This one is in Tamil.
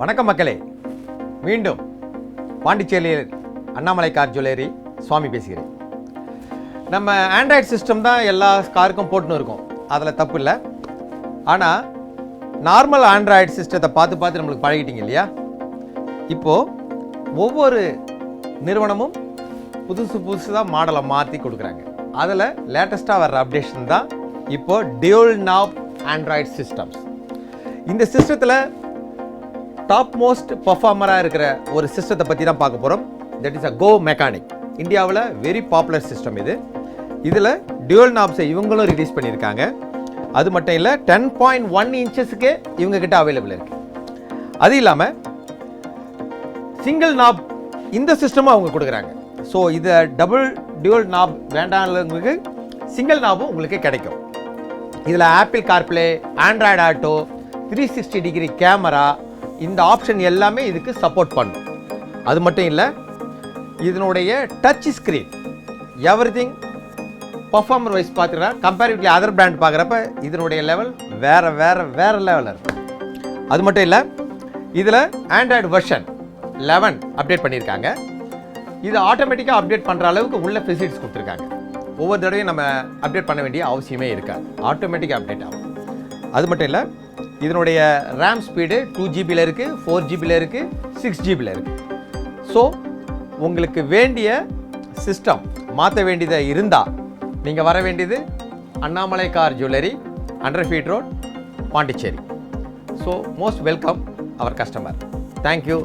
வணக்கம் மக்களே, மீண்டும் பாண்டிச்சேரியில் அண்ணாமலை கார் ஜுவல்லரி சுவாமி பேசுகிறேன். நம்ம ஆண்ட்ராய்டு சிஸ்டம் தான் எல்லா காருக்கும் போட்டுன்னு இருக்கோம், அதில் தப்பு இல்லை. ஆனால் நார்மல் ஆண்ட்ராய்டு சிஸ்டத்தை பார்த்து நம்மளுக்கு பழகிட்டீங்க இல்லையா? இப்போது ஒவ்வொரு நிறுவனமும் புதுசு தான் மாடலை மாற்றி கொடுக்குறாங்க. அதில் லேட்டஸ்ட்டாக வர்ற அப்டேஷன் தான் இப்போது டியூல் நாப் ஆண்ட்ராய்டு சிஸ்டம்ஸ். இந்த சிஸ்டத்தில் டாப் மோஸ்ட் பர்ஃபார்மராக இருக்கிற ஒரு சிஸ்டத்தை பற்றி தான் பார்க்க போகிறோம். That is a GoMechanic. இந்தியாவில் வெரி பாப்புலர் சிஸ்டம் இது. இதில் டியூல் நாப்ஸை இவங்களும் ரிலீஸ் பண்ணியிருக்காங்க. அது மட்டும் இல்லை, 10.1 இன்ச்சஸுக்கு இவங்ககிட்ட அவைலபிள் இருக்குது. அது இல்லாமல் சிங்கிள் நாப் இந்த சிஸ்டமும் அவங்க கொடுக்குறாங்க. ஸோ இதை டபுள் டியூல் நாப் வேண்டாம்ங்களுக்கு சிங்கிள் நாபும் உங்களுக்கு கிடைக்கும். இதில் Apple CarPlay, Android Auto, 360 degree camera, இந்த ஆப்ஷன் எல்லாமே இதுக்கு சப்போர்ட் பண்ணும். அது மட்டும் இல்லை, இதனுடைய touch screen everything performer wise பார்த்துக்கிறா கம்பேரிட்டிவ்லி அதர் பிராண்ட் பார்க்குறப்ப இதனுடைய லெவல் வேற லெவலில் இருக்கும். அது மட்டும் இல்லை, இதில் ஆண்ட்ராய்டு வெர்ஷன் 11 அப்டேட் பண்ணியிருக்காங்க. இது ஆட்டோமேட்டிக்காக அப்டேட் பண்ணுற அளவுக்கு உள்ள ஃபெசிலிட்டிஸ் கொடுத்துருக்காங்க. ஒவ்வொரு தடவையும் நம்ம அப்டேட் பண்ண வேண்டிய அவசியமே இருக்காது, ஆட்டோமேட்டிக்காக அப்டேட் ஆகும். அது மட்டும் இல்லை, இதனுடைய ரேம் ஸ்பீடு 2 ஜிபியில் இருக்குது, 4 ஜிபியில் இருக்குது, 6 ஜிபியில் இருக்குது. ஸோ உங்களுக்கு வேண்டிய சிஸ்டம் மாற்ற வேண்டியதை இருந்தால் நீங்கள் வர வேண்டியது Annamalai car jewellery, 100 feet road, Pondicherry. So most welcome our customer. Thank you.